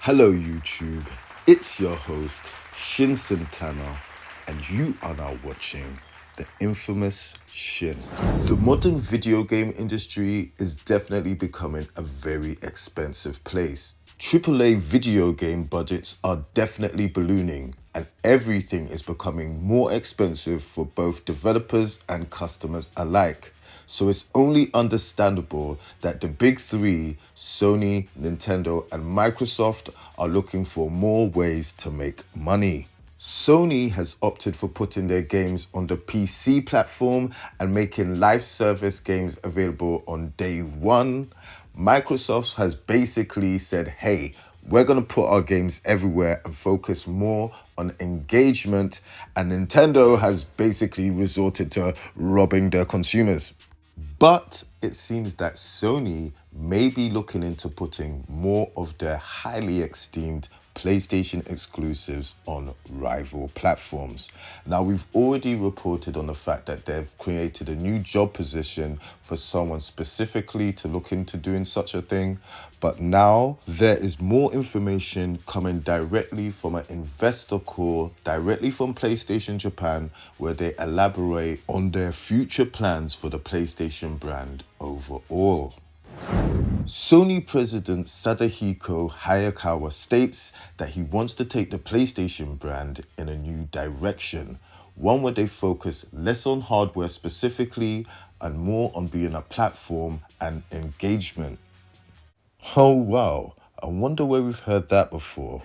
Hello YouTube, it's your host S.H.I.N, and you are now watching the infamous S.H.I.N. The modern video game industry is definitely becoming a very expensive place. AAA video game budgets are definitely ballooning and everything is becoming more expensive for both developers and customers alike. So it's only understandable that the big three, Sony, Nintendo, and Microsoft, are looking for more ways to make money. Sony has opted for putting their games on the PC platform and making live service games available on day one. Microsoft has basically said, hey, we're going to put our games everywhere and focus more on engagement. And Nintendo has basically resorted to robbing their consumers. But it seems that Sony may be looking into putting more of their highly esteemed PlayStation exclusives on rival platforms. Now, we've already reported on the fact that they've created a new job position for someone specifically to look into doing such a thing. But now there is more information coming directly from an investor call, directly from PlayStation Japan, where they elaborate on their future plans for the PlayStation brand overall. Sony President Sadahiko Hayakawa states that he wants to take the PlayStation brand in a new direction, one where they focus less on hardware specifically and more on being a platform and engagement. Oh wow, I wonder where we've heard that before.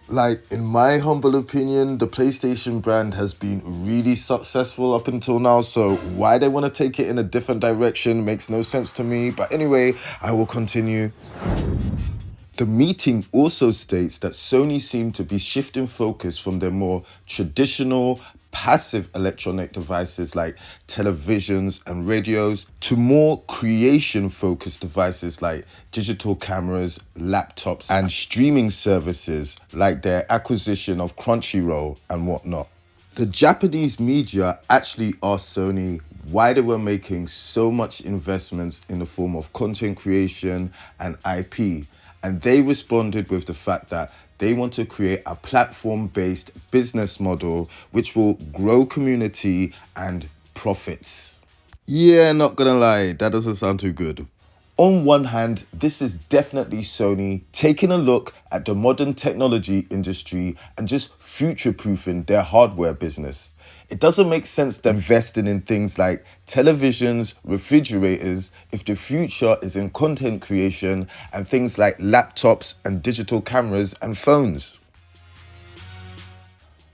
Like, in my humble opinion, the PlayStation brand has been really successful up until now, so why they want to take it in a different direction makes no sense to me. But anyway, I will continue. The meeting also states that Sony seemed to be shifting focus from their more traditional passive electronic devices like televisions and radios to more creation-focused devices like digital cameras, laptops, and streaming services like their acquisition of Crunchyroll and whatnot. The Japanese media actually asked Sony why they were making so much investments in the form of content creation and IP, and they responded with the fact that they want to create a platform-based business model which will grow community and profits. Yeah, not gonna lie, that doesn't sound too good. On one hand, this is definitely Sony taking a look at the modern technology industry and just future-proofing their hardware business. It doesn't make sense to investing in things like televisions, refrigerators, if the future is in content creation and things like laptops and digital cameras and phones.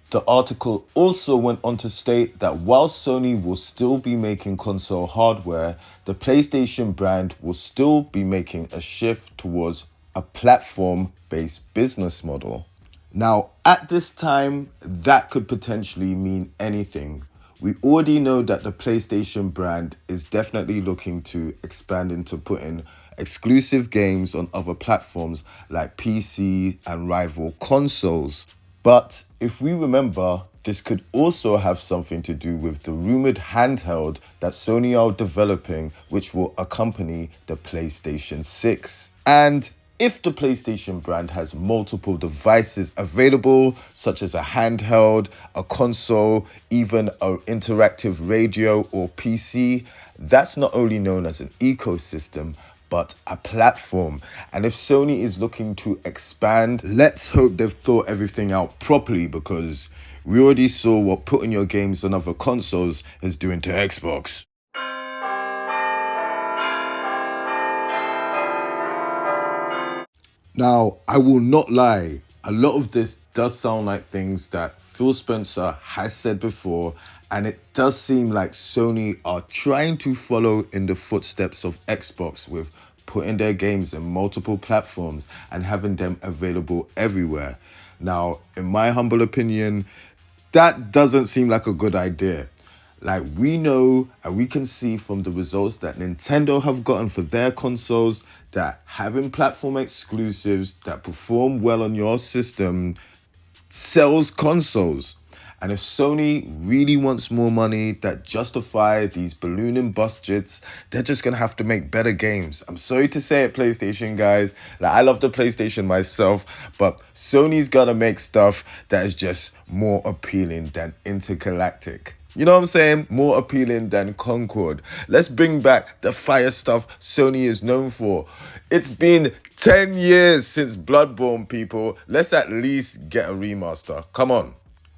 The article also went on to state that while Sony will still be making console hardware, the PlayStation brand will still be making a shift towards a platform-based business model. Now, at this time, that could potentially mean anything. We already know that the PlayStation brand is definitely looking to expand into putting exclusive games on other platforms like PC and rival consoles. But if we remember, this could also have something to do with the rumored handheld that Sony are developing, which will accompany the PlayStation 6. And if the PlayStation brand has multiple devices available, such as a handheld, a console, even an interactive radio or PC, that's not only known as an ecosystem, but a platform. And if Sony is looking to expand, let's hope they've thought everything out properly, because we already saw what putting your games on other consoles is doing to Xbox. Now, I will not lie, a lot of this does sound like things that Phil Spencer has said before, and it does seem like Sony are trying to follow in the footsteps of Xbox with putting their games in multiple platforms and having them available everywhere. Now, in my humble opinion, that doesn't seem like a good idea. Like, we know and we can see from the results that Nintendo have gotten for their consoles that having platform exclusives that perform well on your system sells consoles. And if Sony really wants more money that justify these ballooning budgets, they're just gonna have to make better games. I'm sorry to say it, PlayStation guys. Like, I love the PlayStation myself, but Sony's gotta make stuff that is just more appealing than intergalactic. You know what I'm saying? More appealing than Concord. Let's bring back the fire stuff Sony is known for. It's been 10 years since Bloodborne, people. Let's at least get a remaster. Come on.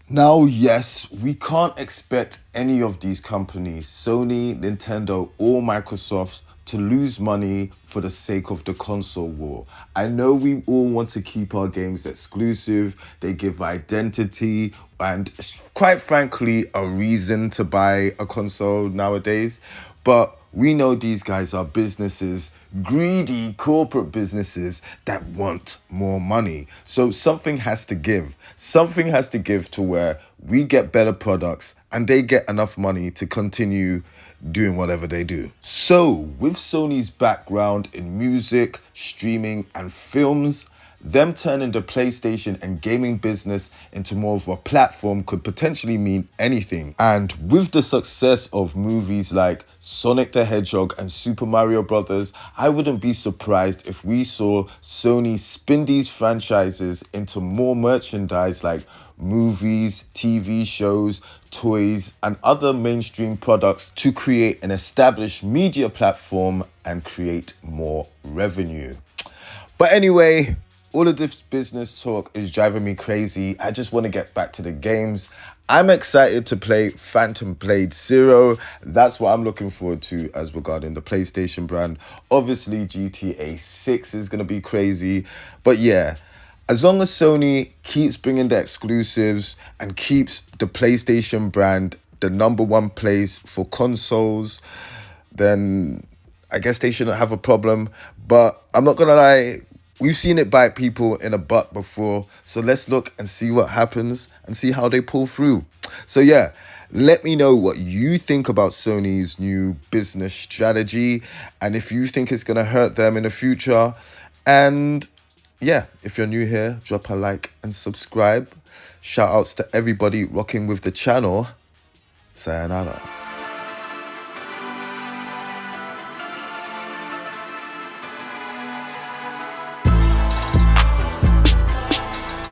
Now, yes, we can't expect any of these companies, Sony, Nintendo, or Microsoft, to lose money for the sake of the console war. I know we all want to keep our games exclusive, they give identity and, quite frankly, a reason to buy a console nowadays. But we know these guys are businesses, greedy corporate businesses that want more money. So something has to give. Something has to give to where we get better products and they get enough money to continue doing whatever they do. So, with Sony's background in music, streaming, and films, them turning the PlayStation and gaming business into more of a platform could potentially mean anything. And with the success of movies like Sonic the Hedgehog and Super Mario Brothers, I wouldn't be surprised if we saw Sony spin these franchises into more merchandise like movies, TV shows, toys, and other mainstream products to create an established media platform and create more revenue. But anyway, all of this business talk is driving me crazy. I just want to get back to the games. I'm excited to play Phantom Blade Zero. That's what I'm looking forward to as regarding the PlayStation brand. Obviously, GTA 6 is going to be crazy. But yeah, as long as Sony keeps bringing the exclusives and keeps the PlayStation brand the number one place for consoles, then I guess they shouldn't have a problem. But I'm not going to lie, we've seen it bite people in a butt before. So let's look and see what happens and see how they pull through. So yeah, let me know what you think about Sony's new business strategy and if you think it's going to hurt them in the future. And yeah, if you're new here, drop a like and subscribe. Shout outs to everybody rocking with the channel. Sayonara.